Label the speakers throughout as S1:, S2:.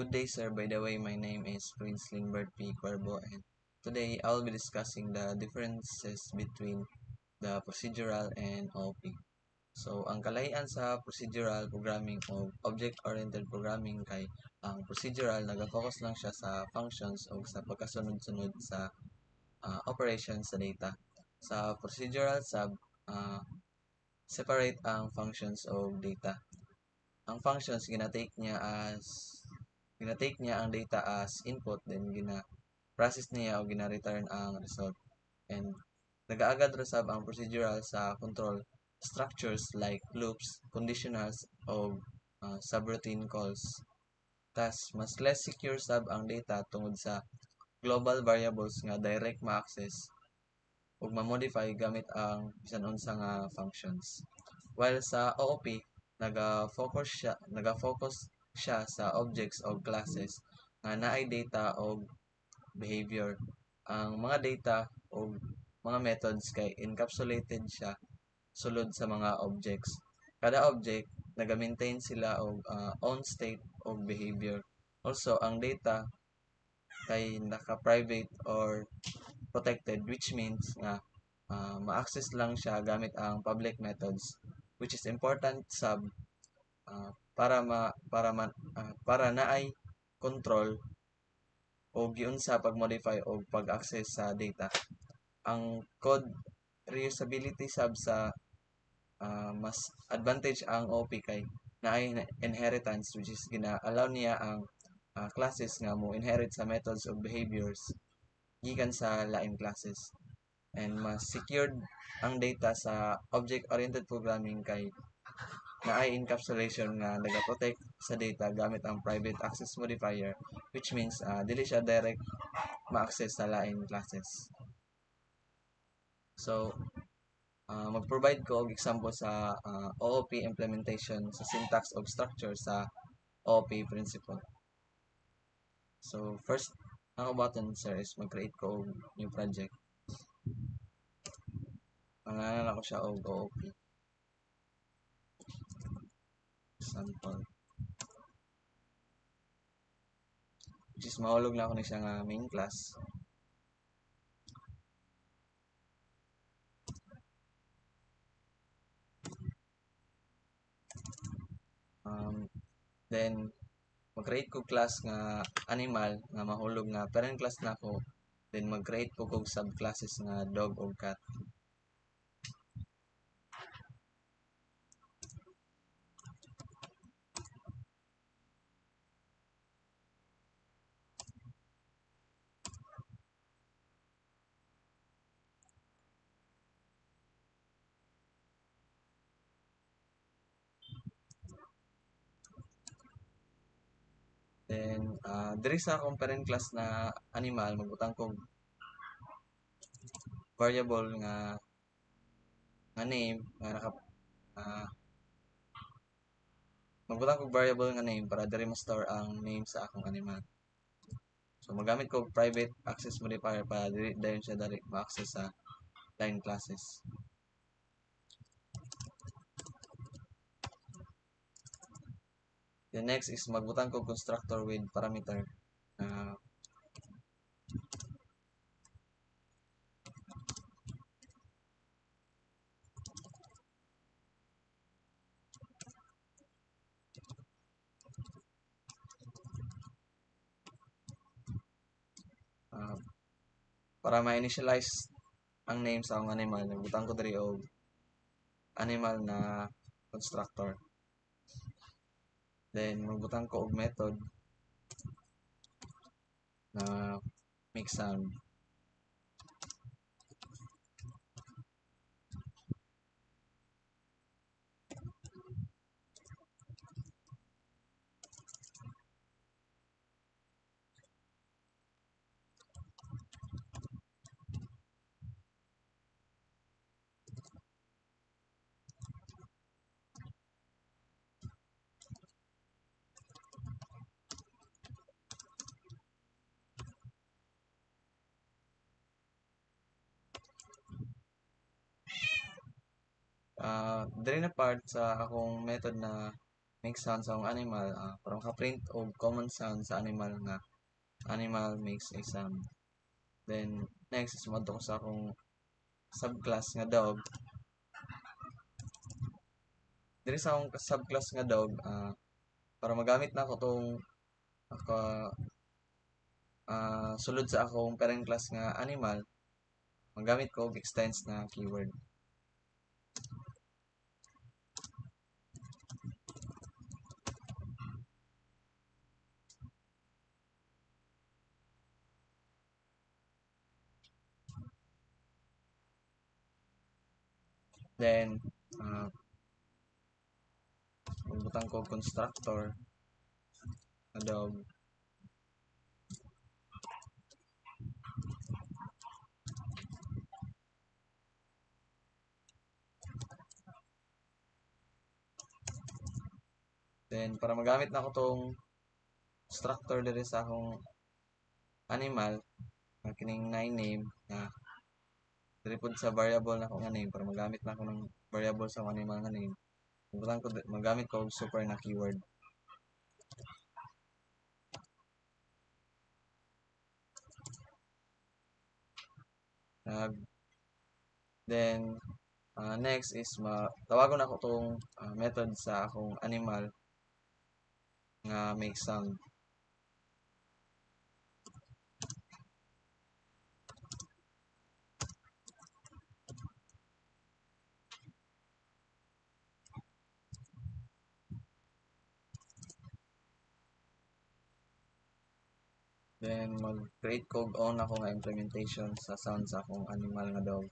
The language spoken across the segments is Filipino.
S1: Good day, sir. By the way, my name is Prince Lingbert P. Cuervo, and today I'll be discussing the differences between the procedural and OOP. So, ang kalahian sa procedural programming o object-oriented programming kay ang procedural nag-focus lang siya sa functions o sa pagkasunod-sunod sa operations sa data. Sa procedural uh, separate ang functions o data. Ang functions ginatake niya ang data as input, then gina-process niya o gina-return ang result. And nagaagad ra sab ang procedural sa control structures like loops, conditionals o subroutine calls. Tas mas less secure sab ang data tungod sa global variables nga direct ma-access ug ma-modify gamit ang bisan unsa nga functions. While sa OOP, naga-focus siya sa objects o classes nga naay data o behavior. Ang mga data o mga methods kay encapsulated siya sulod sa mga objects. Kada object naga-maintain sila og own state o behavior. Also, ang data kay naka-private or protected, which means nga ma-access lang siya gamit ang public methods, which is important sab para naay control o giunsa pag-modify o pag-access sa data. Ang code reusability sab sa mas advantage ang OP kay naay inheritance, which is gina-allow niya ang classes nga mo inherit sa methods o behaviors gikan sa laing classes. And mas secured ang data sa object-oriented programming kay naay encapsulation nga nagaprotect sa data gamit ang private access modifier, which means dili siya direct ma-access sa laing classes. So, mag-provide ko og example sa OOP implementation sa syntax of structure sa OOP principle. So, first, ang button, sir, is mag-create ko og new project. Pangalan ako siya og OOP. Example. Which is mahulog na ako na siya nga main class. Then, mag-create ko class nga animal nga mahulog nga parent class na ako. Then, mag-create ko kog subclasses nga dog o cat. Then, diri sa akong parent class na animal, magbutang kog variable nga name nga magbutang kog variable nga name para diri ma-store ang name sa akong animal. So magamit ko private access modifier para diri dayon siya diri ma-access sa line classes. The next is magbutang ko constructor with parameter para ma-initialize ang name sa akong animal. Nagbutang ko diri og animal na constructor. Then magbutang ko og method na make sound. Diri na part sa akong method na make sound sa akong animal, para maka-print og common sound sa animal nga animal makes a sound. Then next is madto ko sa akong subclass nga dog. Diri sa akong subclass nga dog, para magamit na ako tong sulod sa akong parent class nga animal, magamit ko og extends na keyword. Then magbutang ko constructor na dog. Then para magamit na ako tong structure diri sa akong animal, kining name na diri pod sa variable na ako nga name, para magamit na ako ng variable sa akong animal nga name, magamit ko og super na keyword. Then next is tawagon ako tong method sa akong animal nga make sound. Then mag-create ko og own ako nga implementation sa sound sa akong animal nga dog.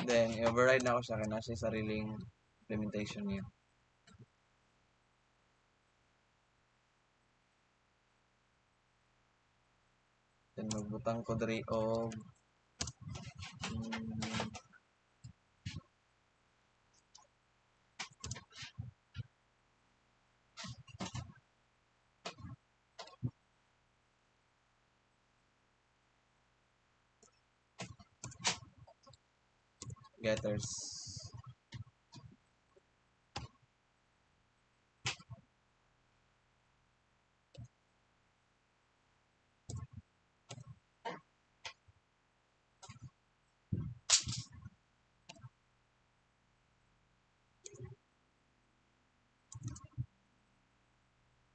S1: Then i-override na ako siya kaya nasa sariling implementation niya. Then magbutang ko diri og getters.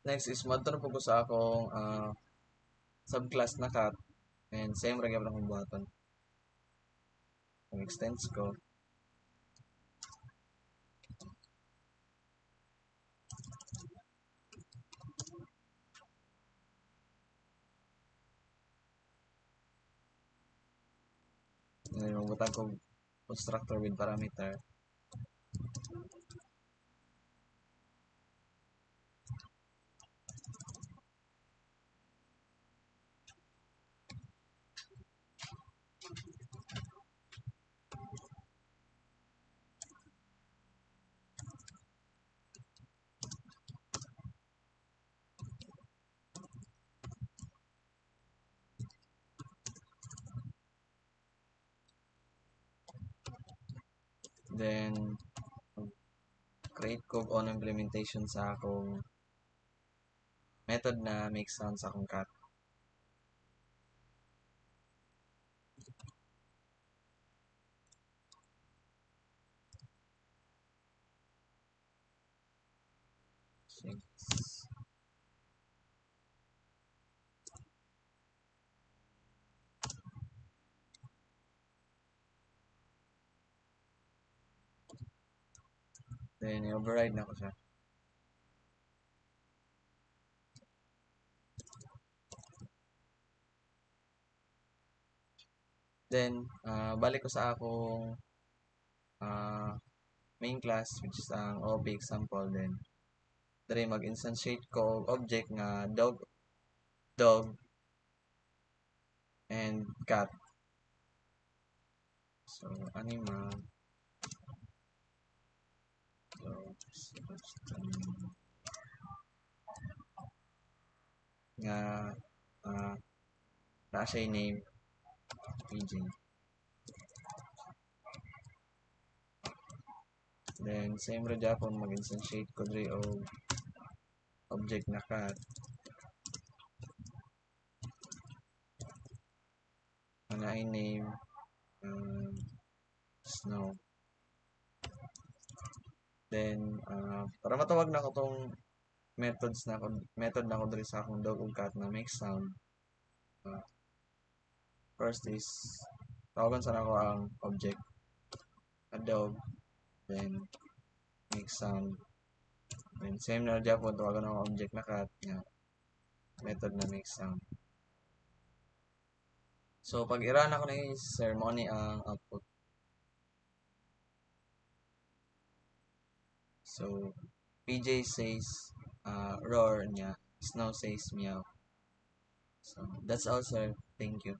S1: Next is madto na po ko sa akong subclass na cat, and same ra gyud akong buhaton. Ang extends ko and magbutang ko constructor with parameter. Then create ko on implementation sa akong method na make sound sa akong cat. Then i-override na ko siya. Then balik ko sa akong main class, which is ang OOP example. Then dere mag-instantiate ko og object nga dog and cat. So animal nga na siya name PJ. Then same ra gyapon mag-instantiate ko dre og object na cat. Na name snow. Then para matawag na ko tong method na ko diri sa akong dog ug cat na make sound. First is tawagan sa nako ang object a dog, then make sound. Then same na gyapon tawagan ako object na cat nga method na make sound. So pag i-run ako ni sir mo ni ang output. So PJ says roar niya, Snow says meow. So that's all sir. Thank you.